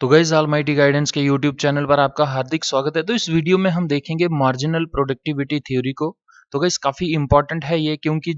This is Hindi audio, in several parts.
तो गाइस ऑलमाइटी गाइडेंस के यूट्यूब चैनल पर आपका हार्दिक स्वागत है। तो इस वीडियो में हम देखेंगे मार्जिनल प्रोडक्टिविटी थ्योरी को। तो गाइस काफ़ी इम्पोर्टेंट है ये, क्योंकि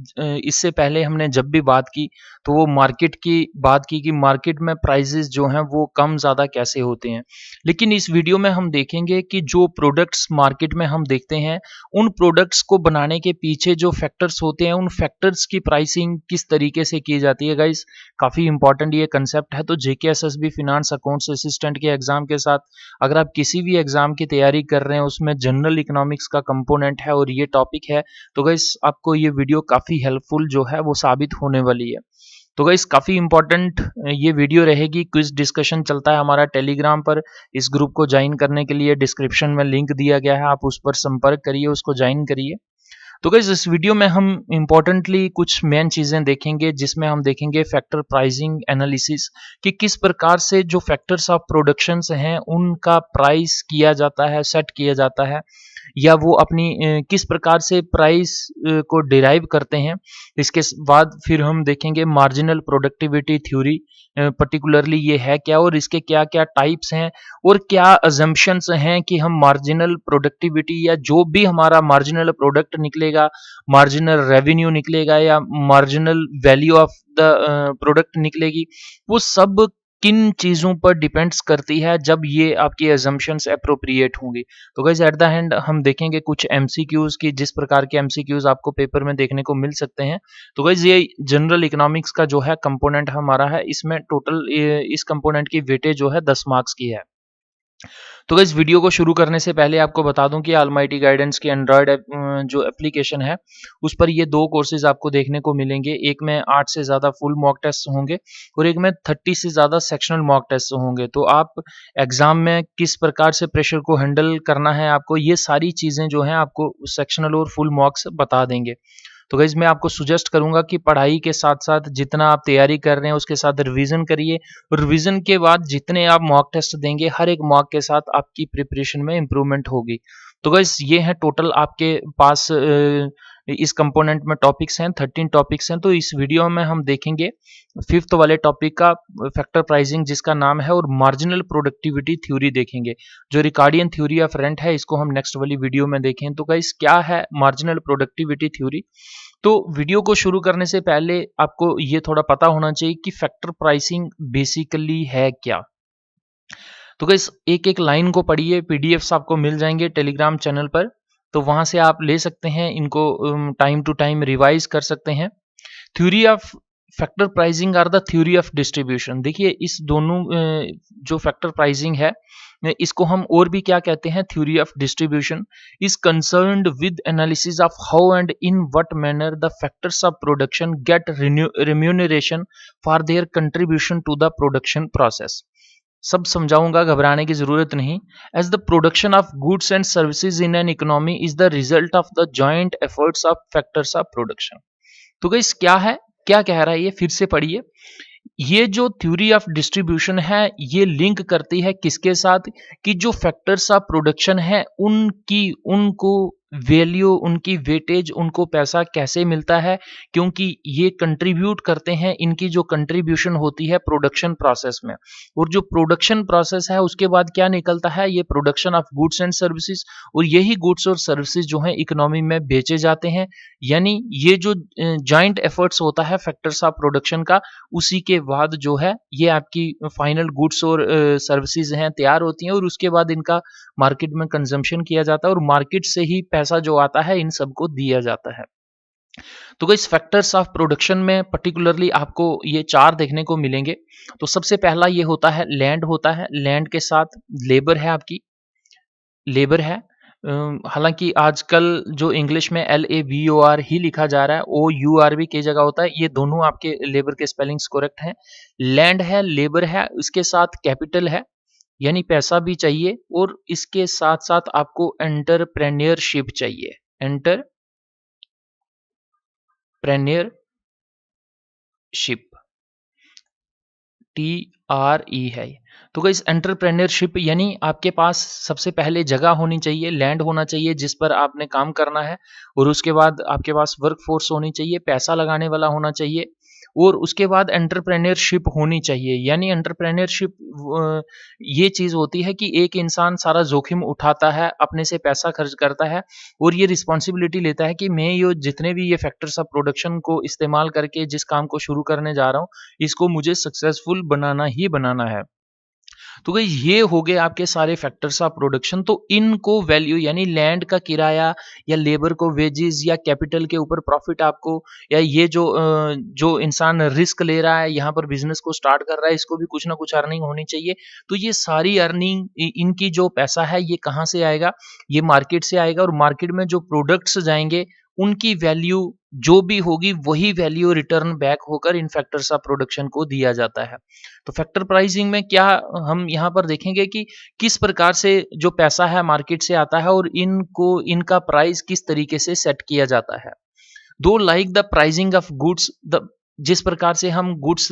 इससे पहले हमने जब भी बात की तो वो मार्केट की बात की कि मार्केट में प्राइसेस जो हैं वो कम ज़्यादा कैसे होते हैं। लेकिन इस वीडियो में हम देखेंगे कि जो प्रोडक्ट्स मार्केट में हम देखते हैं, उन प्रोडक्ट्स को बनाने के पीछे जो फैक्टर्स होते हैं, उन फैक्टर्स की प्राइसिंग किस तरीके से की जाती है। गाइस काफ़ी इंपॉर्टेंट ये कंसेप्ट है। तो जेकेएसएसबी फिनांस अकाउंट्स असिस्टेंट के एग्जाम के साथ अगर आप किसी भी एग्जाम की तैयारी कर रहे हैं, उसमें जनरल इकोनॉमिक्स का कंपोनेंट है और ये टॉपिक है, तो गाइस आपको ये वीडियो काफ़ी हेल्पफुल जो है वो साबित होने वाली है। तो गाइस काफ़ी इंपॉर्टेंट ये वीडियो रहेगी। क्विज डिस्कशन चलता है हमारा टेलीग्राम पर। इस ग्रुप को ज्वाइन करने के लिए डिस्क्रिप्शन में लिंक दिया गया है, आप उस पर संपर्क करिए, उसको ज्वाइन करिए। तो गाइस इस वीडियो में हम इम्पोर्टेंटली कुछ मेन चीज़ें देखेंगे, जिसमें हम देखेंगे फैक्टर प्राइसिंग एनालिसिस कि किस प्रकार से जो फैक्टर्स ऑफ प्रोडक्शंस हैं उनका प्राइस किया जाता है, सेट किया जाता है, या वो अपनी किस प्रकार से प्राइस को डिराइव करते हैं। इसके बाद फिर हम देखेंगे मार्जिनल प्रोडक्टिविटी थ्योरी, पर्टिकुलरली ये है क्या और इसके क्या क्या टाइप्स हैं और क्या अजम्पशंस हैं कि हम मार्जिनल प्रोडक्टिविटी या जो भी हमारा मार्जिनल प्रोडक्ट निकलेगा, मार्जिनल रेवेन्यू निकलेगा या marginal value of the product निकलेगी, वो सब किन चीज़ों पर डिपेंड्स करती है जब ये आपकी अजम्पशंस एप्रोप्रिएट होंगी। तो गाइस एट द एंड हम देखेंगे कुछ एमसीक्यूज की, जिस प्रकार के एमसीक्यूज आपको पेपर में देखने को मिल सकते हैं। तो गाइस ये जनरल इकोनॉमिक्स का जो है कंपोनेंट हमारा है, इसमें टोटल इस कंपोनेंट की वेटेज जो है 10 मार्क्स की है। तो गाइस वीडियो को शुरू करने से पहले आपको बता दूं कि ऑलमाइटी गाइडेंस की एंड्रॉयड जो एप्लीकेशन है, उस पर ये 2 कोर्सेज आपको देखने को मिलेंगे। एक में 8 से ज़्यादा फुल मॉक टेस्ट होंगे और एक में 30 से ज़्यादा सेक्शनल मॉक टेस्ट होंगे। तो आप एग्ज़ाम में किस प्रकार से प्रेशर को हैंडल करना है, आपको ये सारी चीज़ें जो हैं आपको सेक्शनल और फुल मॉक्स बता देंगे। तो गाइज़ मैं आपको सजेस्ट करूँगा कि पढ़ाई के साथ-साथ जितना आप तैयारी कर रहे हैं उसके साथ रिवीजन करिए। रिवीजन के बाद जितने आप मॉक टेस्ट देंगे, हर एक मॉक के साथ आपकी प्रिपरेशन में इम्प्रूवमेंट होगी। तो गाइज़ ये हैं टोटल आपके पास इस कंपोनेंट में टॉपिक्स हैं, 13 टॉपिक्स हैं। तो इस वीडियो में हम देखेंगे 5th वाले टॉपिक का फैक्टर प्राइसिंग, जिसका नाम है, और मार्जिनल प्रोडक्टिविटी थ्योरी देखेंगे। जो रिकार्डियन थ्योरी ऑफ रेंट है, इसको हम नेक्स्ट वाली वीडियो में देखें। तो गाइज़ क्या है मार्जिनल प्रोडक्टिविटी थ्योरी? तो वीडियो को शुरू करने से पहले आपको ये थोड़ा पता होना चाहिए कि फैक्टर प्राइसिंग बेसिकली है क्या। तो गाइस एक एक लाइन को पढ़िए, पीडीएफ्स आपको मिल जाएंगे टेलीग्राम चैनल पर, तो वहां से आप ले सकते हैं इनको, टाइम टू टाइम रिवाइज कर सकते हैं। Theory of factor pricing are the theory of distribution. देखिए इस दोनों जो फैक्टर प्राइसिंग है, इसको हम और भी क्या कहते हैं, theory of distribution is concerned with analysis of how and in what manner the factors of production get remuneration for their contribution to the production process. सब समझाऊंगा, घबराने की जरूरत नहीं। As the production of goods and services in an economy is the result of the joint efforts of factors of production. तो गाइस क्या है, क्या कह रहा है ये, फिर से पढ़िए। ये जो थ्योरी ऑफ डिस्ट्रीब्यूशन है, ये लिंक करती है किसके साथ, कि जो फैक्टर्स ऑफ प्रोडक्शन है उनकी, उनको वैल्यू, उनकी वेटेज, उनको पैसा कैसे मिलता है, क्योंकि ये कंट्रीब्यूट करते हैं, इनकी जो कंट्रीब्यूशन होती है प्रोडक्शन प्रोसेस में। और जो प्रोडक्शन प्रोसेस है उसके बाद क्या निकलता है, ये production of goods and services, और यही गुड्स और सर्विसेज जो है इकोनॉमी में बेचे जाते हैं। यानी ये जो जॉइंट एफर्ट्स होता है फैक्टर्स ऑफ प्रोडक्शन का, उसी के बाद जो है ये आपकी फाइनल गुड्स और सर्विसेज हैं तैयार होती हैं, और उसके बाद इनका मार्केट में कंजम्पशन किया जाता है और मार्केट से ही पैसा जो आता है इन सबको दिया जाता है। तो गाइस फैक्टर्स ऑफ प्रोडक्शन में पर्टिकुलरली आपको ये 4 देखने को मिलेंगे। तो सबसे पहला ये होता है लैंड होता है, लैंड के साथ लेबर है, आपकी लेबर है। हालांकि आजकल जो इंग्लिश में LABOR ही लिखा जा रहा है, OURB की जगह होता है, ये दोनों आपके लेबर के स्पेलिंग्स करेक्ट हैं। लैंड है, लेबर है, इसके साथ कैपिटल है, यानी पैसा भी चाहिए, और इसके साथ साथ आपको एंटरप्रेन्योरशिप चाहिए। एंटरप्रेन्योरशिप, TRE है। तो गाइस एंटरप्रेन्योरशिप यानी आपके पास सबसे पहले जगह होनी चाहिए, लैंड होना चाहिए जिस पर आपने काम करना है, और उसके बाद आपके पास वर्क फोर्स होनी चाहिए, पैसा लगाने वाला होना चाहिए, और उसके बाद एंटरप्रेन्योरशिप होनी चाहिए। यानी एंटरप्रेन्योरशिप ये चीज़ होती है कि एक इंसान सारा जोखिम उठाता है, अपने से पैसा खर्च करता है और ये रिस्पॉन्सिबिलिटी लेता है कि मैं ये जितने भी ये फैक्टर्स ऑफ प्रोडक्शन को इस्तेमाल करके जिस काम को शुरू करने जा रहा हूँ, इसको मुझे सक्सेसफुल बनाना ही बनाना है। तो गाइस ये हो गए आपके सारे फैक्टर्स ऑफ प्रोडक्शन। तो इनको वैल्यू यानी लैंड का किराया या लेबर को वेजेस या कैपिटल के ऊपर प्रॉफिट आपको, या ये जो इंसान रिस्क ले रहा है यहाँ पर बिजनेस को स्टार्ट कर रहा है, इसको भी कुछ ना कुछ अर्निंग होनी चाहिए। तो ये सारी अर्निंग इनकी जो पैसा है ये कहाँ से आएगा? ये मार्केट से आएगा, और मार्केट में जो प्रोडक्ट्स जाएंगे उनकी वैल्यू जो भी होगी वही वैल्यू रिटर्न बैक होकर इन फैक्टर्स ऑफ प्रोडक्शन को दिया जाता है। तो फैक्टर प्राइसिंग में क्या हम यहाँ पर देखेंगे कि किस प्रकार से जो पैसा है मार्केट से आता है और इनको इनका प्राइस किस तरीके से सेट किया जाता है। दो like the pricing of goods, the जिस प्रकार से हम गुड्स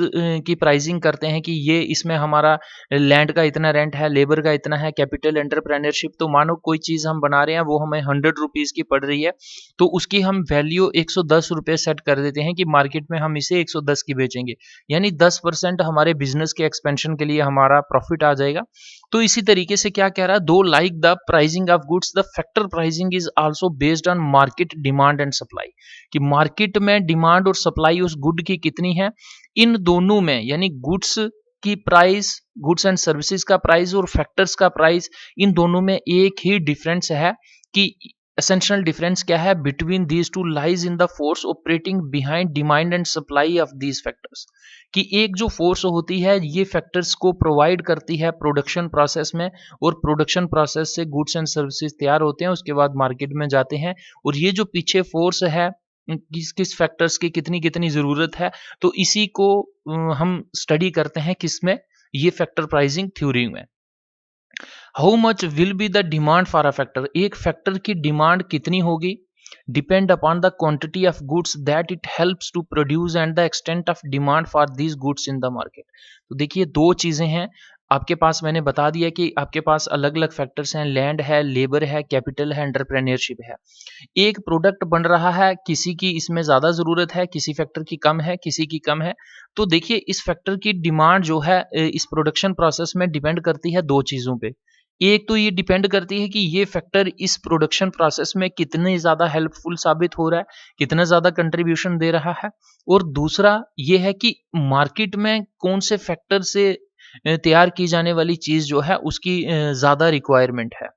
की प्राइसिंग करते हैं कि ये इसमें हमारा लैंड का इतना रेंट है, लेबर का इतना है, कैपिटल एंटरप्रेन्योरशिप, तो मानो कोई चीज़ हम बना रहे हैं वो हमें 100 रुपीज़ की पड़ रही है, तो उसकी हम वैल्यू 110 रुपये सेट कर देते हैं कि मार्केट में हम इसे 110 की बेचेंगे। यानी 10% हमारे बिजनेस के एक्सपेंशन के लिए हमारा प्रॉफिट आ जाएगा। तो इसी तरीके से क्या कह रहा है, दो like the pricing of goods the factor pricing is also based on market demand and supply, कि मार्केट में डिमांड और सप्लाई उस गुड की कितनी है, इन दोनों में यानी गुड्स की प्राइस, गुड्स एंड सर्विसेज का प्राइस और फैक्टर्स का प्राइस, इन दोनों में एक ही डिफरेंस है कि एसेंशियल डिफरेंस क्या है, between these two lies in the force operating behind demand and supply of these factors, कि एक जो फोर्स होती है ये फैक्टर्स को प्रोवाइड करती है प्रोडक्शन प्रोसेस में, और प्रोडक्शन प्रोसेस से गुड्स एंड सर्विसेज तैयार होते हैं, उसके बाद मार्केट में जाते हैं, और ये जो पीछे फोर्स है किस किस फैक्टर्स की कितनी कितनी ज़रूरत है, तो इसी को हम स्टडी करते हैं किसमें, ये फैक्टर प्राइसिंग थ्योरी में। How much will be the demand for a factor, एक फैक्टर की डिमांड कितनी होगी, depend upon the quantity of goods that it helps to produce and the extent of demand for these goods in the market. तो देखिए दो चीज़ें हैं आपके पास, मैंने बता दिया कि आपके पास अलग अलग फैक्टर्स हैं, लैंड है, लेबर है, कैपिटल है, एंटरप्रेन्योरशिप है। एक प्रोडक्ट बन रहा है, किसी की इसमें ज़्यादा ज़रूरत है, किसी फैक्टर की कम है, किसी की कम है। तो देखिए इस फैक्टर की डिमांड जो है इस प्रोडक्शन प्रोसेस में डिपेंड करती है दो चीज़ों पे। एक तो ये डिपेंड करती है कि ये फैक्टर इस प्रोडक्शन प्रोसेस में कितने ज़्यादा हेल्पफुल साबित हो रहा है, कितना ज़्यादा कंट्रीब्यूशन दे रहा है, और दूसरा ये है कि मार्केट में कौन से फैक्टर से तैयार की जाने वाली चीज़ जो है उसकी ज़्यादा रिक्वायरमेंट है।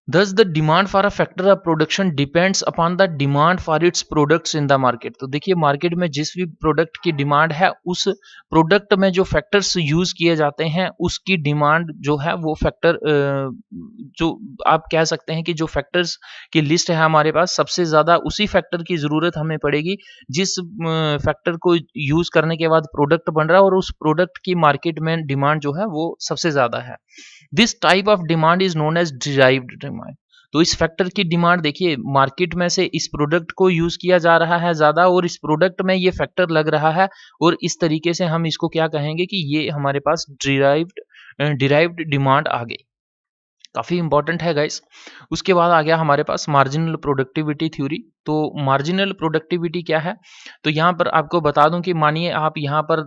Thus, the demand for a factor of production depends upon the demand for its products in the market। तो देखिए मार्केट में जिस भी प्रोडक्ट की डिमांड है उस प्रोडक्ट में जो फैक्टर्स यूज किए जाते हैं उसकी डिमांड जो है वो फैक्टर, जो आप कह सकते हैं कि जो फैक्टर्स की लिस्ट है हमारे पास, सबसे ज़्यादा उसी फैक्टर की ज़रूरत हमें पड़ेगी जिस फैक्टर को यूज करने के बाद प्रोडक्ट बन रहा है और उस प्रोडक्ट की मार्केट में डिमांड जो है वो सबसे ज़्यादा है। This type of demand is known as derived demand. तो इस फैक्टर की डिमांड देखिए मार्केट में से इस प्रोडक्ट को यूज किया जा रहा है ज़्यादा और इस प्रोडक्ट में ये फैक्टर लग रहा है, और इस तरीके से हम इसको क्या कहेंगे कि ये हमारे पास डिराइव्ड डिमांड आ गई। काफ़ी इंपॉर्टेंट है गाइस। उसके बाद आ गया हमारे पास मार्जिनल प्रोडक्टिविटी थ्योरी। तो मार्जिनल प्रोडक्टिविटी क्या है, तो यहाँ पर आपको बता दूं कि मानिए आप यहाँ पर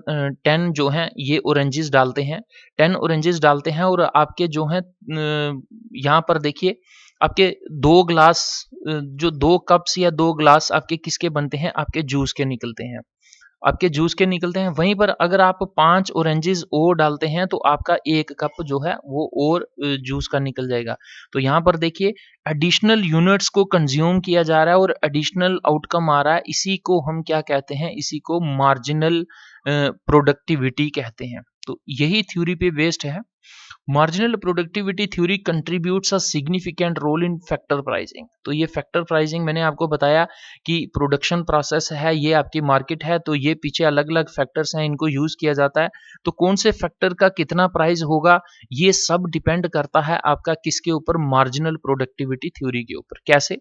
10 जो हैं ये ऑरेंजेस डालते हैं, 10 ऑरेंजेस डालते हैं, और आपके जो हैं यहाँ पर देखिए आपके 2 ग्लास, जो 2 कप्स या 2 ग्लास आपके किसके बनते हैं, आपके जूस के निकलते हैं, आपके जूस के निकलते हैं। वहीं पर अगर आप 5 ऑरेंजेस और डालते हैं तो आपका 1 कप जो है वो और जूस का निकल जाएगा। तो यहाँ पर देखिए एडिशनल यूनिट्स को कंज्यूम किया जा रहा है और एडिशनल आउटकम आ रहा है, इसी को हम क्या कहते हैं, इसी को मार्जिनल प्रोडक्टिविटी कहते हैं। तो यही थ्योरी पे बेस्ड है। Marginal productivity theory contributes a significant role in factor pricing. तो ये फैक्टर प्राइसिंग मैंने आपको बताया कि प्रोडक्शन प्रोसेस है, ये आपकी मार्केट है, तो ये पीछे अलग अलग फैक्टर्स हैं, इनको यूज किया जाता है। तो कौन से फैक्टर का कितना प्राइस होगा ये सब डिपेंड करता है आपका किसके ऊपर, मार्जिनल प्रोडक्टिविटी थ्योरी के ऊपर। कैसे,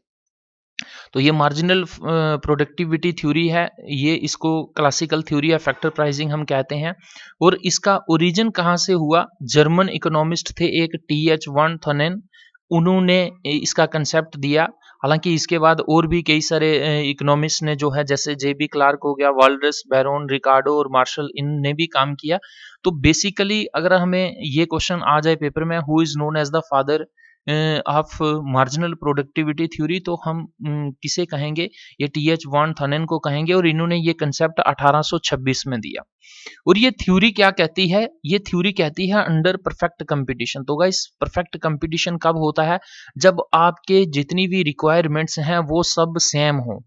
तो ये मार्जिनल प्रोडक्टिविटी थ्योरी है, ये इसको क्लासिकल थ्योरी या फैक्टर प्राइसिंग हम कहते हैं। और इसका ओरिजिन कहाँ से हुआ, जर्मन इकोनॉमिस्ट थे एक TH वन थनेन, उन्होंने इसका कंसेप्ट दिया। हालाँकि इसके बाद और भी कई सारे इकोनॉमिस्ट ने जो है जैसे जे.बी. क्लार्क हो गया, वाल्रस, बैरोन, रिकार्डो और मार्शल इनने भी काम किया। तो बेसिकली अगर हमें ये क्वेश्चन आ जाए पेपर में who is known as the father of marginal productivity theory तो हम किसे कहेंगे? ये टी.एच. वॉन थनेन को कहेंगे और इन्होंने ये कंसेप्ट 1826 में दिया। और ये थ्योरी क्या कहती है? ये थ्योरी कहती है अंडर परफेक्ट कंपटीशन। तो गाइस परफेक्ट कंपटीशन कब होता है? जब आपके जितनी भी रिक्वायरमेंट्स हैं वो सब सेम हो।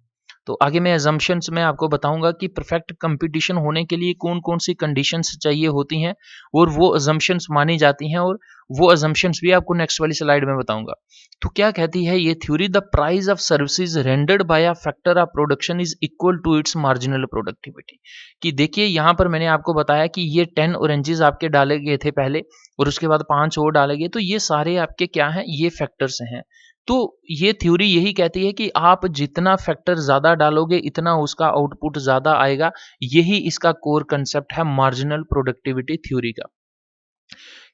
तो आगे मैं असम्पशन्स में आपको बताऊंगा कि परफेक्ट कंपटीशन होने के लिए कौन-कौन सी कंडीशंस चाहिए होती हैं और वो असम्पशन्स मानी जाती हैं और वो असम्पशन्स भी आपको नेक्स्ट वाली स्लाइड में बताऊंगा। तो क्या कहती है ये theory? The price of services rendered by a factor of production is equal to its marginal productivity. कि देखिए यहाँ पर मैंने आपको बताया कि ये 10 ऑरेंजेस आपके डाले गए थे पहले और उसके बाद 5 और डाले गए, तो ये सारे आपके क्या हैं? ये फैक्टर्स हैं। तो ये थ्योरी यही कहती है कि आप जितना फैक्टर ज़्यादा डालोगे इतना उसका आउटपुट ज़्यादा आएगा। यही इसका कोर कंसेप्ट है मार्जिनल प्रोडक्टिविटी थ्योरी का।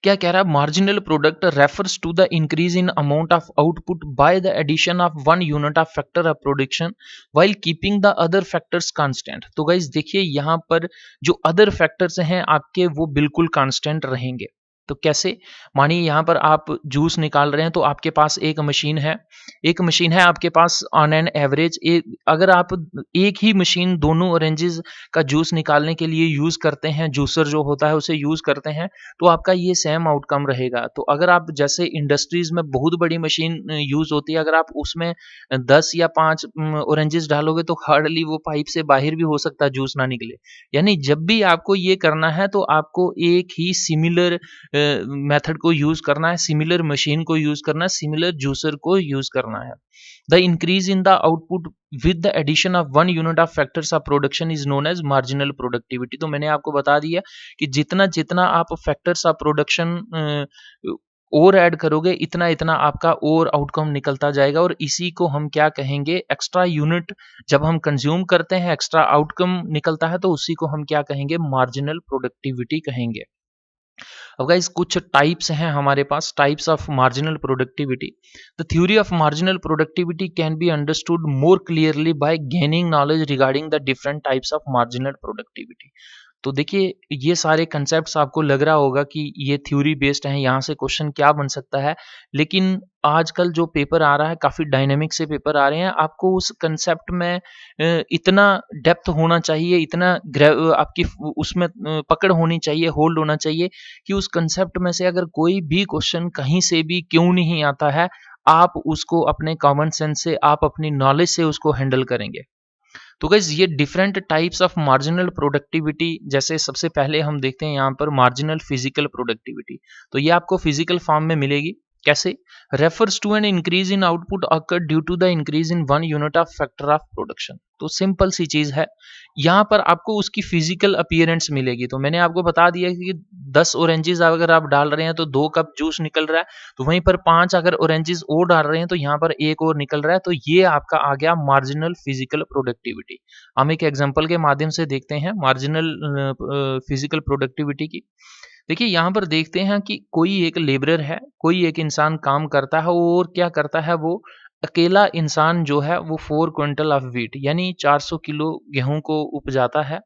क्या कह रहा है? Marginal product refers to the increase in amount of output by the addition of 1 unit of factor of production while keeping the other factors constant. तो गाइस देखिए यहाँ पर जो अदर फैक्टर्स हैं आपके वो बिल्कुल कांस्टेंट रहेंगे। तो कैसे? मानिए यहाँ पर आप जूस निकाल रहे हैं तो आपके पास एक मशीन है। एक मशीन है आपके पास ऑन एन एवरेज अगर आप एक ही मशीन दोनों ऑरेंजेस का जूस निकालने के लिए यूज़ करते हैं, जूसर जो होता है उसे यूज़ करते हैं, तो आपका ये सेम आउटकम रहेगा। तो अगर आप जैसे इंडस्ट्रीज़ में बहुत बड़ी मशीन यूज़ होती है, अगर आप उसमें 10 या 5 ऑरेंजेस डालोगे तो हार्डली वो पाइप से बाहर भी हो सकता है जूस ना निकले। यानी जब भी आपको ये करना है तो आपको एक ही सिमिलर मेथड को यूज़ करना है, सिमिलर मशीन को यूज़ करना है, सिमिलर जूसर को यूज़ करना है। The increase in the output with the addition of 1 unit of factors of production is known as marginal productivity. तो मैंने आपको बता दिया कि जितना आप फैक्टर्स ऑफ प्रोडक्शन और ऐड करोगे इतना इतना आपका और आउटकम निकलता जाएगा और इसी को हम क्या कहेंगे? एक्स्ट्रा यूनिट जब हम कंज्यूम करते हैं एक्स्ट्रा आउटकम निकलता है तो उसी को हम क्या कहेंगे? मार्जिनल प्रोडक्टिविटी कहेंगे। अब गाइस कुछ टाइप्स हैं हमारे पास, types of marginal productivity. The theory of marginal productivity can be understood more clearly by gaining knowledge regarding the different types of marginal productivity. तो देखिए ये सारे कंसेप्ट्स आपको लग रहा होगा कि ये थ्योरी बेस्ड हैं, यहाँ से क्वेश्चन क्या बन सकता है। लेकिन आजकल जो पेपर आ रहा है काफ़ी डायनेमिक से पेपर आ रहे हैं। आपको उस कंसेप्ट में इतना डेप्थ होना चाहिए, इतना आपकी उसमें पकड़ होनी चाहिए, होल्ड होना चाहिए कि उस कंसेप्ट में से अगर कोई भी क्वेश्चन कहीं से भी क्यों नहीं आता है, आप उसको अपने कॉमन सेंस से, आप अपनी नॉलेज से उसको हैंडल करेंगे। तो गाइस ये different types of marginal productivity, जैसे सबसे पहले हम देखते हैं यहाँ पर मार्जिनल फिजिकल प्रोडक्टिविटी। तो ये आपको फिजिकल फॉर्म में मिलेगी। कैसे? Refers to an increase in output occur due to the increase in 1 unit of factor of production. तो सिंपल सी चीज है, यहाँ पर आपको उसकी फिजिकल अपीयरेंस मिलेगी। तो मैंने आपको बता दिया कि 10 ऑरेंजेस अगर आप डाल रहे हैं तो 2 कप जूस निकल रहा है, तो वहीं पर 5 अगर ऑरेंजेस और डाल रहे हैं तो यहाँ पर 1 और निकल रहा है। तो ये आपका आ गया मार्जिनल फिजिकल प्रोडक्टिविटी। हम एक एग्जांपल के माध्यम से देखते हैं मार्जिनल फिजिकल प्रोडक्टिविटी की। देखिए यहाँ पर देखते हैं कि कोई एक लेबरर है, कोई एक इंसान काम करता है और क्या करता है वो अकेला इंसान जो है वो 4 क्विंटल ऑफ व्हीट यानी 400 किलो गेहूं को उपजाता है।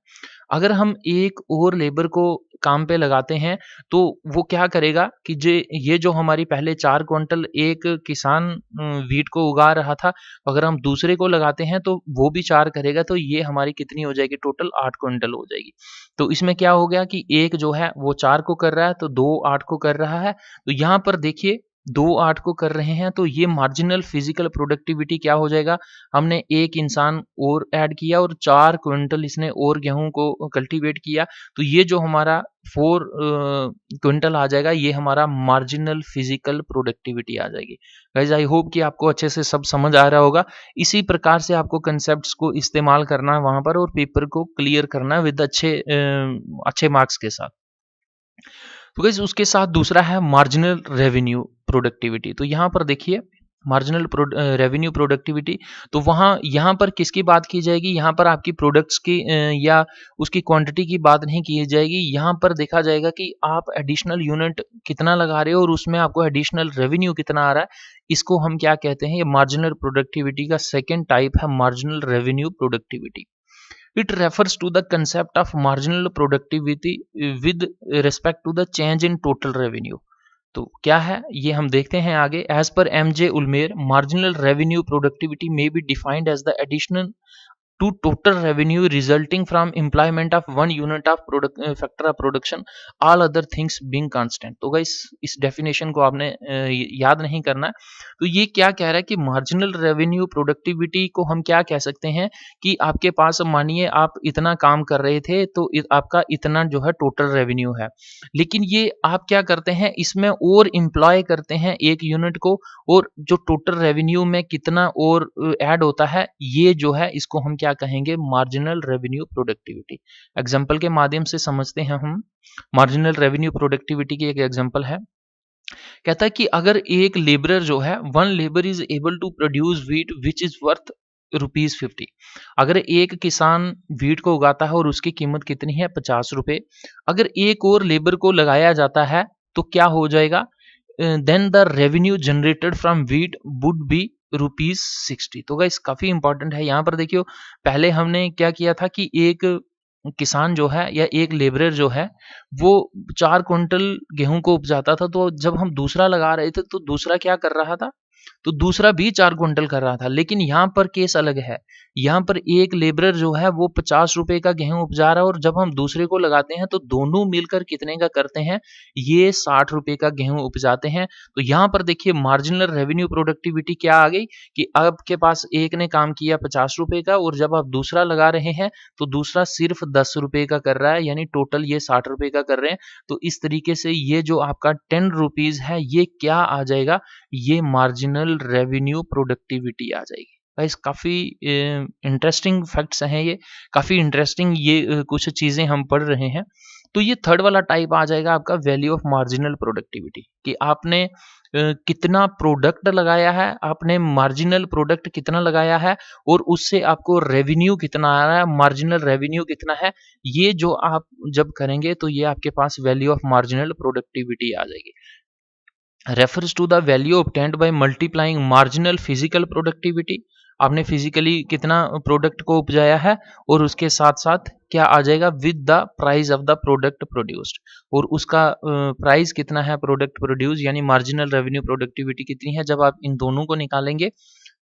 अगर हम एक और लेबर को काम पे लगाते हैं तो वो क्या करेगा कि ये जो हमारी पहले 4 क्विंटल एक किसान व्हीट को उगा रहा था, अगर हम दूसरे को लगाते हैं तो वो भी 4 करेगा, तो ये हमारी कितनी हो जाएगी? टोटल 8 क्विंटल हो जाएगी। तो इसमें क्या हो गया कि एक जो है वो 4 को कर रहा है तो 2 8 को कर रहा है। तो यहाँ पर देखिए 2 8 को कर रहे हैं, तो ये मार्जिनल फिजिकल प्रोडक्टिविटी क्या हो जाएगा? हमने एक इंसान और ऐड किया और 4 क्विंटल इसने और गेहूँ को कल्टीवेट किया, तो ये जो हमारा 4 क्विंटल आ जाएगा, ये हमारा मार्जिनल फिजिकल प्रोडक्टिविटी आ जाएगी। गाइस आई होप कि आपको अच्छे से सब समझ आ रहा होगा। इसी प्रकार से आपको कंसेप्ट्स को इस्तेमाल करना है वहाँ पर और पेपर को क्लियर करना है विद अच्छे मार्क्स के साथ। तो गाइस उसके साथ दूसरा है मार्जिनल रेवेन्यू प्रोडक्टिविटी। तो यहाँ पर देखिए मार्जिनल रेवेन्यू प्रोडक्टिविटी, तो वहाँ यहाँ पर किसकी बात की जाएगी? यहाँ पर आपकी प्रोडक्ट्स की या उसकी क्वांटिटी की बात नहीं की जाएगी। यहाँ पर देखा जाएगा कि आप एडिशनल यूनिट कितना लगा रहे हो और उसमें आपको एडिशनल रेवेन्यू कितना आ रहा है। इसको हम क्या कहते हैं? ये मार्जिनल प्रोडक्टिविटी का सेकंड टाइप है, marginal revenue productivity. It refers to the concept of marginal productivity with respect to the change in total revenue। तो क्या है ये हम देखते हैं आगे। एज पर M J Ulmer, marginal revenue productivity may be defined as the additional to total revenue resulting from employment of one unit of product factor of production, all other things being constant। तो गाइस इस डेफिनेशन को आपने याद नहीं करना। तो ये क्या कह रहा है कि मार्जिनल रेवेन्यू प्रोडक्टिविटी को हम क्या कह सकते हैं कि आपके पास मानिए आप इतना काम कर रहे थे तो आपका इतना जो है टोटल रेवेन्यू है, लेकिन ये आप क्या करते हैं इसमें और एम्प्लॉय करते हैं एक यूनिट को, और जो टोटल रेवेन्यू में कितना और ऐड होता है, ये जो है इसको हम क्या कहेंगे? Marginal revenue productivity. एग्जांपल के माध्यम से समझते हैं हम। मार्जिनल रेवेन्यू प्रोडक्टिविटी की एक एग्जांपल है, कहता है कि अगर एक लेबरर जो है, one labour is able to produce wheat which is worth ₹50। अगर एक किसान व्हीट को उगाता है और उसकी कीमत कितनी है? 50 रुपए। अगर एक और लेबर को लगाया जाता है तो क्या हो जाएगा? Then the revenue generated from wheat would be ₹60। तो गाइस काफी इंपॉर्टेंट है। यहाँ पर देखियो, पहले हमने क्या किया था कि एक किसान जो है या एक लेबरर जो है वो 4 क्विंटल गेहूं को उपजाता था, तो जब हम दूसरा लगा रहे थे तो दूसरा क्या कर रहा था? तो दूसरा भी 4 क्विंटल कर रहा था। लेकिन यहाँ पर केस अलग है। यहाँ पर एक लेबरर जो है वो 50 रुपए का गेहूं उपजा रहा है, और जब हम दूसरे को लगाते हैं तो दोनों मिलकर कितने का करते हैं? ये 60 रुपए का गेहूं उपजाते हैं। तो यहाँ पर देखिए मार्जिनल रेवेन्यू प्रोडक्टिविटी क्या आ गई कि आपके पास एक ने काम किया 50 रुपए का, और जब आप दूसरा लगा रहे हैं तो दूसरा सिर्फ 10 रुपए का कर रहा है, यानी टोटल ये 60 रुपए का कर रहे हैं। तो इस तरीके से ये जो आपका 10 रुपीज है ये क्या आ जाएगा? ये मार्जिनल रेवेन्यू प्रोडक्टिविटी आ जाएगी। गाइस काफ़ी इंटरेस्टिंग फैक्ट्स हैं ये, काफ़ी इंटरेस्टिंग ये कुछ चीज़ें हम पढ़ रहे हैं। तो ये थर्ड वाला टाइप आ जाएगा आपका वैल्यू ऑफ मार्जिनल प्रोडक्टिविटी, कि आपने कितना प्रोडक्ट लगाया है, आपने मार्जिनल प्रोडक्ट कितना लगाया है, और उससे आपको रेवेन्यू कितना आ रहा है, मार्जिनल रेवेन्यू कितना है। ये जो आप जब करेंगे तो ये आपके पास वैल्यू ऑफ मार्जिनल प्रोडक्टिविटी आ जाएगी। Refers to the value obtained by multiplying marginal physical productivity. आपने फिजिकली कितना प्रोडक्ट को उपजाया है, और उसके साथ साथ क्या आ जाएगा? With the price of the product produced, और उसका प्राइस कितना है प्रोडक्ट प्रोड्यूस, यानी मार्जिनल रेवेन्यू प्रोडक्टिविटी कितनी है। जब आप इन दोनों को निकालेंगे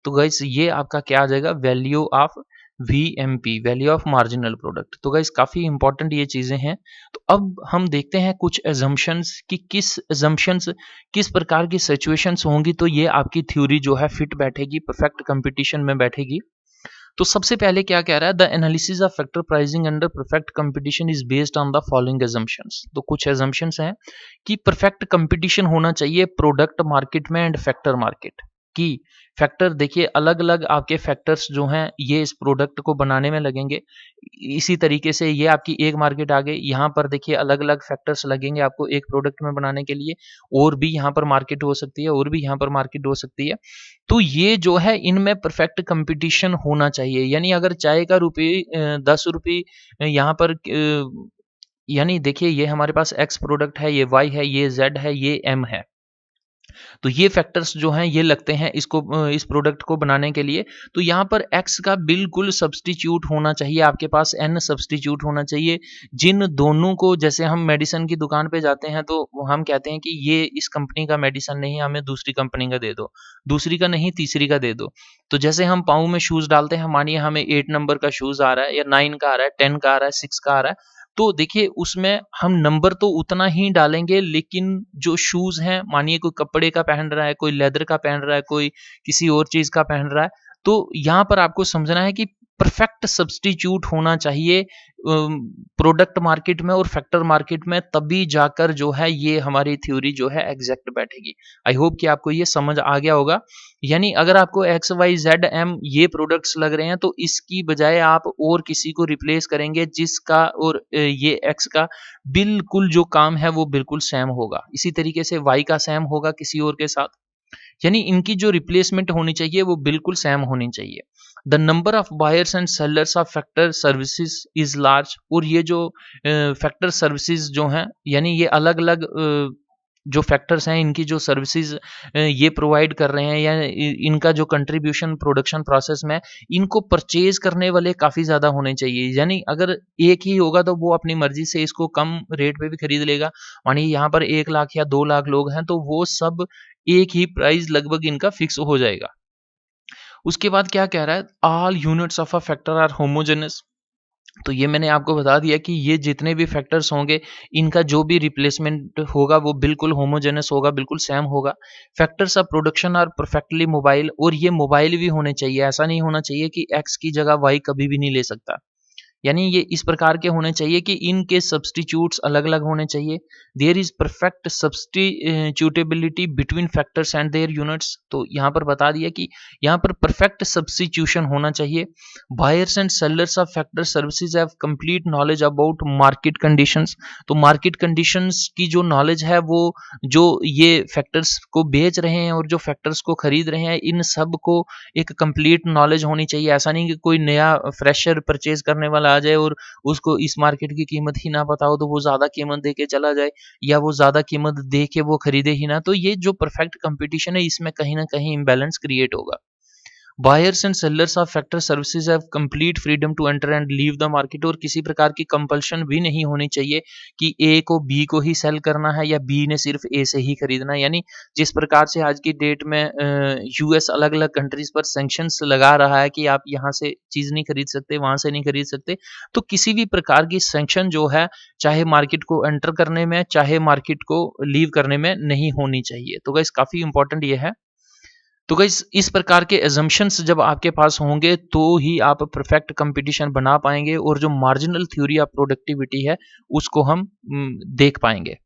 तो गाइस ये आपका क्या आ जाएगा? Value of VMP, value of marginal product. तो गाइस काफ़ी इंपॉर्टेंट ये चीज़ें हैं। तो अब हम देखते हैं कुछ एजम्पशंस कि किस एजम्पशंस किस प्रकार की सिचुएशंस होंगी तो ये आपकी थ्योरी जो है फिट बैठेगी, परफेक्ट कंपटीशन में बैठेगी। तो सबसे पहले क्या कह रहा है? The analysis of factor pricing under perfect competition is based on the following assumptions. तो कुछ एजम्पशंस हैं कि परफेक्ट कंपटीशन होना चाहिए प्रोडक्ट मार्केट में एंड फैक्टर मार्केट की। फैक्टर देखिए अलग अलग आपके फैक्टर्स जो हैं ये इस प्रोडक्ट को बनाने में लगेंगे। इसी तरीके से ये आपकी एक मार्केट आ गई, यहाँ पर देखिए अलग अलग फैक्टर्स लगेंगे आपको एक प्रोडक्ट में बनाने के लिए, और भी यहाँ पर मार्केट हो सकती है, और भी यहाँ पर मार्केट हो सकती है। तो ये जो है इनमें परफेक्ट कंपटीशन होना चाहिए। यानी अगर चाय का रुपये 10 रुपये यहाँ पर यानी देखिए ये हमारे पास एक्स प्रोडक्ट है, ये वाई है, ये जेड है, ये एम है। तो ये फैक्टर्स जो हैं ये लगते हैं इसको इस प्रोडक्ट को बनाने के लिए। तो यहाँ पर एक्स का बिल्कुल सब्स्टिट्यूट होना चाहिए, आपके पास एन सब्स्टिट्यूट होना चाहिए, जिन दोनों को, जैसे हम मेडिसिन की दुकान पे जाते हैं तो हम कहते हैं कि ये इस कंपनी का मेडिसिन नहीं, हमें दूसरी कंपनी का दे दो, दूसरी का नहीं तीसरी का दे दो। तो जैसे हम पाँव में शूज़ डालते हैं, मानिए हमें 8 नंबर का शूज़ आ रहा है, या 9 का आ रहा है, 10 का आ रहा है, 6 का आ रहा है, तो देखिए उसमें हम नंबर तो उतना ही डालेंगे, लेकिन जो शूज़ हैं, मानिए कोई कपड़े का पहन रहा है, कोई लेदर का पहन रहा है, कोई किसी और चीज़ का पहन रहा है, तो यहाँ पर आपको समझना है कि परफेक्ट सब्स्टिट्यूट होना चाहिए प्रोडक्ट मार्केट में और फैक्टर मार्केट में, तभी जाकर जो है ये हमारी थ्योरी जो है एग्जैक्ट बैठेगी। आई होप कि आपको ये समझ आ गया होगा। यानी अगर आपको एक्स वाई जेड एम ये प्रोडक्ट्स लग रहे हैं तो इसकी बजाय आप और किसी को रिप्लेस करेंगे जिसका और ये एक्स का बिल्कुल जो काम है वो बिल्कुल सेम होगा। इसी तरीके से वाई का सेम होगा किसी और के साथ। यानी इनकी जो रिप्लेसमेंट होनी चाहिए वो बिल्कुल सेम होनी चाहिए। The number of buyers and sellers of factor services is large, और ये जो फैक्टर सर्विसेज जो हैं, यानी ये अलग अलग जो फैक्टर्स हैं इनकी जो सर्विसेज ये प्रोवाइड कर रहे हैं, या इनका जो कंट्रीब्यूशन प्रोडक्शन प्रोसेस में, इनको परचेज करने वाले काफ़ी ज़्यादा होने चाहिए। यानी अगर एक ही होगा तो वो अपनी मर्जी से इसको कम रेट पे भी खरीद लेगा। मानिए यहाँ पर 1 लाख या 2 लाख लोग हैं तो वो सब एक ही प्राइस लगभग इनका फिक्स हो जाएगा। उसके बाद क्या कह रहा है, all units of a factor are homogeneous. तो ये मैंने आपको बता दिया कि ये जितने भी फैक्टर्स होंगे इनका जो भी रिप्लेसमेंट होगा वो बिल्कुल होमोजेनस होगा, बिल्कुल सेम होगा। Factors of production are perfectly mobile, और ये मोबाइल भी होने चाहिए। ऐसा नहीं होना चाहिए कि एक्स की जगह वाई कभी भी नहीं ले सकता। यानी ये इस प्रकार के होने चाहिए कि इनके सब्स्टिट्यूट्स अलग-अलग होने चाहिए। There is perfect substitutability between factors and their units. तो यहाँ पर बता दिया कि यहाँ पर परफेक्ट सब्स्टिट्यूशन होना चाहिए। Buyers and sellers of factor services have complete knowledge about market conditions. तो मार्केट कंडीशंस की जो नॉलेज है वो जो ये फैक्टर्स को बेच रहे हैं और जो फैक्टर्स को खरीद रहे हैं, इन सब को एक कंप्लीट नॉलेज होनी चाहिए। ऐसा नहीं कि कोई नया फ्रेशर परचेज करने वाला आ जाए और उसको इस मार्केट की कीमत ही ना पता हो तो वो ज़्यादा कीमत दे के चला जाए, या वो ज़्यादा कीमत दे के वो खरीदे ही ना। तो ये जो परफेक्ट कंपटीशन है इसमें कहीं न कहीं इम्बैलेंस क्रिएट होगा। Buyers and sellers of factor services have complete freedom to enter and leave the market, और किसी प्रकार की कंपल्शन भी नहीं होनी चाहिए कि ए को बी को ही सेल करना है या बी ने सिर्फ ए से ही खरीदना है। यानी जिस प्रकार से आज की डेट में यूएस अलग अलग कंट्रीज पर सैंक्शंस लगा रहा है कि आप यहाँ से चीज़ नहीं खरीद सकते, वहाँ से नहीं खरीद सकते, तो किसी भी प्रकार की सैंक्शन जो है चाहे मार्केट को एंटर करने में चाहे मार्केट को लीव करने में नहीं होनी चाहिए। तो गाइस काफ़ी इंपॉर्टेंट ये है। तो गाइस इस प्रकार के अजम्पशंस जब आपके पास होंगे तो ही आप परफेक्ट कंपटीशन बना पाएंगे, और जो मार्जिनल थ्योरी ऑफ प्रोडक्टिविटी है उसको हम देख पाएंगे।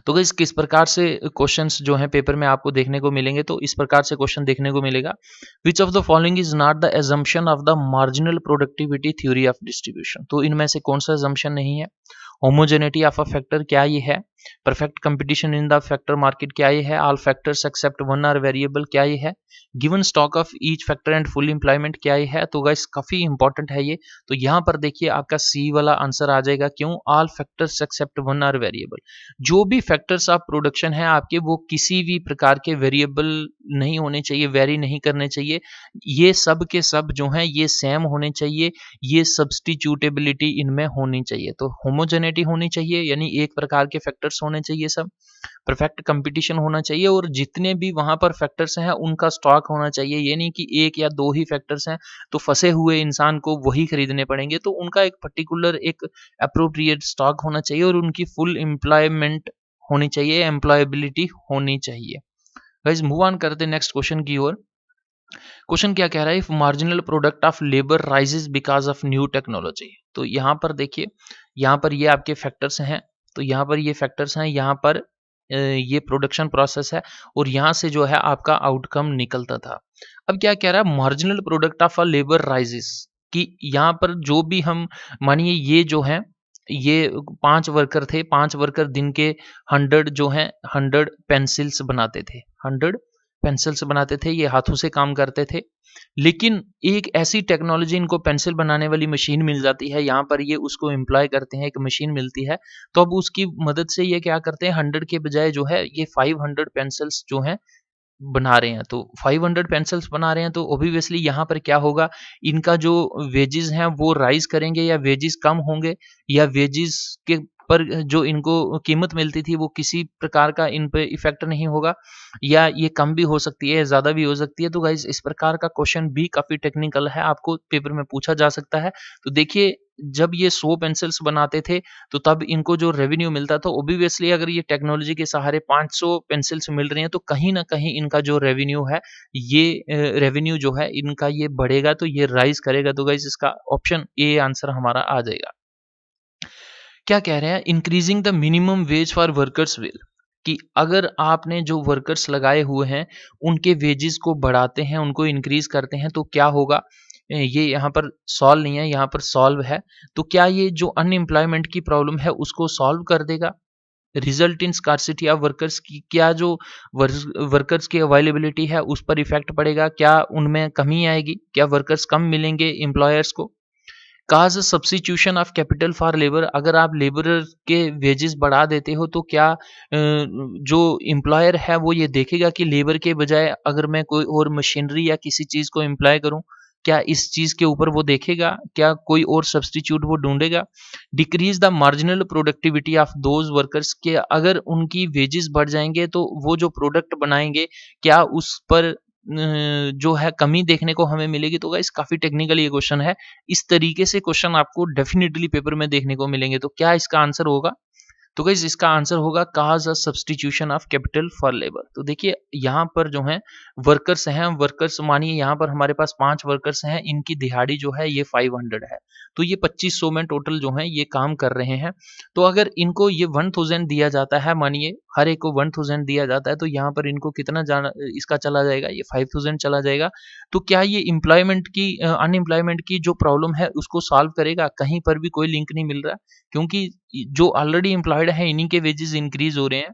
तो गाइस किस प्रकार से क्वेश्चंस जो हैं पेपर में आपको देखने को मिलेंगे, तो इस प्रकार से क्वेश्चन देखने को मिलेगा। Which of the following is not the assumption of the marginal productivity theory of distribution. तो इनमें से कौन सा अजम्पशन नहीं है। होमोजेनिटी ऑफ अ फैक्टर क्या ये है। Perfect competition in the factor market क्या ये है। All factors except one are variable क्या ये है। Given stock of each factor and full employment क्या ये है। तो गाइस काफी इंपॉर्टेंट है ये। तो यहाँ पर देखिए आपका सी वाला आंसर आ जाएगा। क्यों। All factors except one are variable. जो भी फैक्टर्स ऑफ प्रोडक्शन है आपके वो किसी भी प्रकार के वेरिएबल नहीं होने चाहिए, वेरी नहीं करने चाहिए। ये सब के सब जो हैं ये सेम होने चाहिए। ये सब्स्टिट्यूटेबिलिटी इनमें होनी चाहिए। तो होमोजेनिटी होनी चाहिए, यानी एक प्रकार के फैक्टर्स होने चाहिए सब। परफेक्ट कंपटीशन होना चाहिए, और जितने भी वहाँ पर फैक्टर्स हैं उनका स्टॉक होना चाहिए। ये नहीं कि एक या दो ही फैक्टर्स हैं तो फंसे हुए इंसान को वही खरीदने पड़ेंगे। तो उनका एक पर्टिकुलर एक अप्रोप्रिएट स्टॉक होना चाहिए, और उनकी फुल एम्प्लॉयमेंट होनी चाहिए, एम्प्लॉयबिलिटी होनी चाहिए। गाइस मूव ऑन करते हैं नेक्स्ट क्वेश्चन की ओर। क्वेश्चन क्या कह रहा है, if marginal product of labour rises because of new technology. तो यहाँ पर देखिए, यहाँ पर ये आपके फैक्टर्स हैं। तो यहाँ पर ये फैक्टर्स हैं, यहाँ पर ये प्रोडक्शन प्रोसेस है, और यहाँ से जो है आपका आउटकम निकलता था। अब क्या कह रहा है, marginal product of a labour rises, कि यहाँ पर जो भी हम मानिए ये जो है ये 5 वर्कर थे, 5 वर्कर दिन के 100 जो हैं 100 पेंसिल्स बनाते थे, 100 पेंसिल्स बनाते थे, ये हाथों से काम करते थे। लेकिन एक ऐसी टेक्नोलॉजी इनको पेंसिल बनाने वाली मशीन मिल जाती है, यहाँ पर ये उसको एम्प्लॉय करते हैं, एक मशीन मिलती है। तो अब उसकी मदद से ये क्या करते हैं, 100 के बजाय जो है ये 500 पेंसिल्स जो हैं बना रहे हैं। तो 500 पेंसिल्स बना रहे हैं तो ऑब्वियसली यहाँ पर क्या होगा, इनका जो वेजेस हैं वो राइज करेंगे, या वेजेस कम होंगे, या वेजेस के पर जो इनको कीमत मिलती थी वो किसी प्रकार का इन पे इफेक्ट नहीं होगा, या ये कम भी हो सकती है, ज़्यादा भी हो सकती है। तो गाइज इस प्रकार का क्वेश्चन भी काफ़ी टेक्निकल है, आपको पेपर में पूछा जा सकता है। तो देखिए जब ये 100 पेंसिल्स बनाते थे तो तब इनको जो रेवेन्यू मिलता था, ऑब्वियसली अगर ये टेक्नोलॉजी के सहारे 500 पेंसिल्स मिल रही हैं तो कहीं न कहीं इनका जो रेवेन्यू है, ये रेवेन्यू जो है इनका ये बढ़ेगा, तो ये राइज़ करेगा। तो गाइस इसका ऑप्शन ए आंसर हमारा आ जाएगा। क्या कह रहे हैं, increasing the minimum ways for workers will, कि अगर आपने जो वर्कर्स लगाए हुए हैं उनके वेजेस को बढ़ाते हैं, उनको इंक्रीज करते हैं तो क्या होगा। ये यहाँ पर सॉल्व नहीं है, यहाँ पर सॉल्व है। तो क्या ये जो अनएम्प्लॉयमेंट की प्रॉब्लम है उसको सॉल्व कर देगा। Result in scarcity of workers की, क्या जो वर्कर्स की अवेलेबिलिटी है उस पर इफेक्ट पड़ेगा, क्या उनमें कमी आएगी, क्या वर्कर्स कम मिलेंगे एम्प्लॉयर्स को। Cause substitution of capital for labour, अगर आप लेबरर के वेजेस बढ़ा देते हो तो क्या जो एम्प्लॉयर है वो ये देखेगा कि लेबर के बजाय अगर मैं कोई और मशीनरी या किसी चीज़ को एम्प्लॉय करूं, क्या इस चीज़ के ऊपर वो देखेगा, क्या कोई और सब्स्टिट्यूट वो ढूंढेगा। Decrease the marginal productivity of those workers, के अगर उनकी वेजेस बढ़ जाएंगे तो वो जो प्रोडक्ट बनाएंगे क्या उस पर जो है कमी देखने को हमें मिलेगी। तो गाइस काफ़ी टेक्निकल ये क्वेश्चन है। इस तरीके से क्वेश्चन आपको डेफिनेटली पेपर में देखने को मिलेंगे। तो क्या इसका आंसर होगा? तो गाइस इसका आंसर होगा cause a substitution of capital for labour. तो देखिए यहाँ पर जो है वर्कर्स हैं, वर्कर्स मानिए यहाँ पर हमारे पास 5 वर्कर्स हैं, इनकी दिहाड़ी जो है ये 500 है। तो ये 2500 में टोटल जो है ये काम कर रहे हैं। तो अगर इनको ये 1000 दिया जाता है, मानिए हर एक को 1000 दिया जाता है, तो यहाँ पर इनको कितना जाना इसका चला जाएगा, ये 5000 चला जाएगा। तो क्या ये एम्प्लॉयमेंट की अनएम्प्लॉयमेंट की जो प्रॉब्लम है उसको सॉल्व करेगा? कहीं पर भी कोई लिंक नहीं मिल रहा, क्योंकि जो ऑलरेडी एम्प्लॉयड है इन्हीं के वेजेस इंक्रीज हो रहे हैं।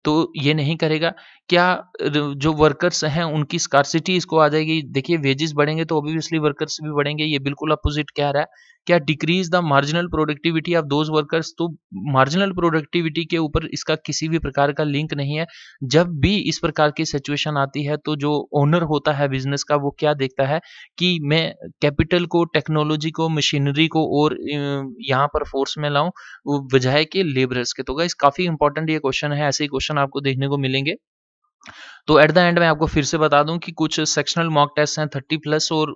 तो ये नहीं करेगा। क्या जो वर्कर्स हैं उनकी स्कार्सिटी इसको आ जाएगी? देखिए वेजेस बढ़ेंगे तो ऑब्वियसली वर्कर्स भी बढ़ेंगे, ये बिल्कुल अपोजिट कह रहा है। क्या decrease the marginal productivity of those workers, तो मार्जिनल प्रोडक्टिविटी के ऊपर इसका किसी भी प्रकार का लिंक नहीं है। जब भी इस प्रकार की सिचुएशन आती है तो जो ओनर होता है बिजनेस का वो क्या देखता है कि मैं कैपिटल को, टेक्नोलॉजी को, मशीनरी को और यहाँ पर फोर्स में लाऊं वो बजाय के लेबरर्स के। तो गाइस काफ़ी इंपॉर्टेंट ये क्वेश्चन है, ऐसे ही क्वेश्चन आपको देखने को मिलेंगे। तो एट द एंड मैं आपको फिर से बता दूं कि कुछ सेक्शनल मॉक टेस्ट हैं 30 प्लस और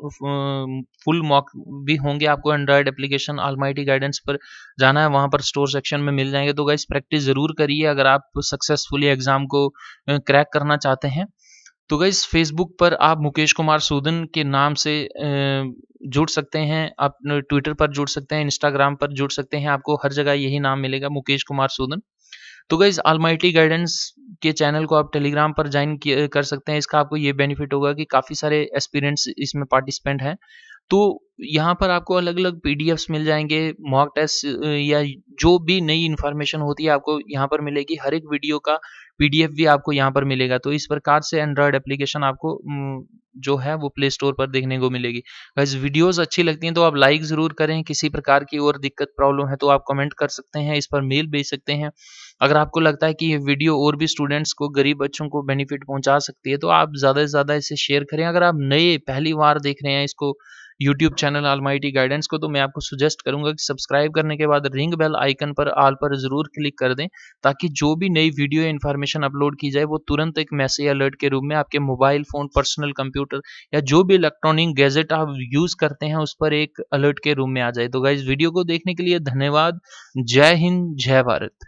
फुल मॉक भी होंगे। आपको एंड्रॉयड एप्लीकेशन ऑलमाइटी गाइडेंस पर जाना है, वहां पर स्टोर सेक्शन में मिल जाएंगे। तो गाइस प्रैक्टिस ज़रूर करिए अगर आप सक्सेसफुली एग्जाम को क्रैक करना चाहते हैं। तो गाइस फेसबुक पर आप मुकेश कुमार सूदन के नाम से जुड़ सकते हैं, आप ट्विटर पर जुड़ सकते हैं, इंस्टाग्राम पर जुड़ सकते हैं, आपको हर जगह यही नाम मिलेगा, मुकेश कुमार सूदन। तो गाइस ऑलमाइटी गाइडेंस के चैनल को आप टेलीग्राम पर ज्वाइन कर सकते हैं। इसका आपको ये बेनिफिट होगा कि काफ़ी सारे एस्पिरेंट्स इसमें पार्टिसिपेंट हैं। तो यहाँ पर आपको अलग-अलग पीडीएफ्स मिल जाएँगे, मॉक टेस्ट या जो भी नई इन्फॉर्मेशन होती है आपको यहाँ पर मिलेगी। हर एक वीडियो का पीडीएफ भी आपको यहाँ पर मिलेगा। तो इस प्रकार से एंड्रॉयड एप्लीकेशन आपको जो है वो प्ले स्टोर पर देखने को मिलेगी। गाइस वीडियोज़ अच्छी लगती हैं तो आप लाइक ज़रूर करें। किसी प्रकार की और दिक्कत प्रॉब्लम है तो आप कमेंट कर सकते हैं, इस पर मेल भेज सकते हैं। अगर आपको लगता है कि ये वीडियो और भी स्टूडेंट्स को, गरीब बच्चों को बेनिफिट पहुँचा सकती है तो आप ज़्यादा से ज़्यादा इसे शेयर करें। अगर आप नए पहली बार देख रहे हैं इसको यूट्यूब चैनल ऑलमाइटी गाइडेंस को, तो मैं आपको सजेस्ट करूंगा कि सब्सक्राइब करने के बाद रिंग बेल आइकन पर ऑल पर ज़रूर क्लिक कर दें, ताकि जो भी नई वीडियो या इन्फॉर्मेशन अपलोड की जाए वो तुरंत एक मैसेज अलर्ट के रूप में आपके मोबाइल फ़ोन, पर्सनल कंप्यूटर या जो भी इलेक्ट्रॉनिक गैजेट आप यूज़ करते हैं उस पर एक अलर्ट के रूप में आ जाए। तो गाइज़ वीडियो को देखने के लिए धन्यवाद। जय हिंद, जय भारत।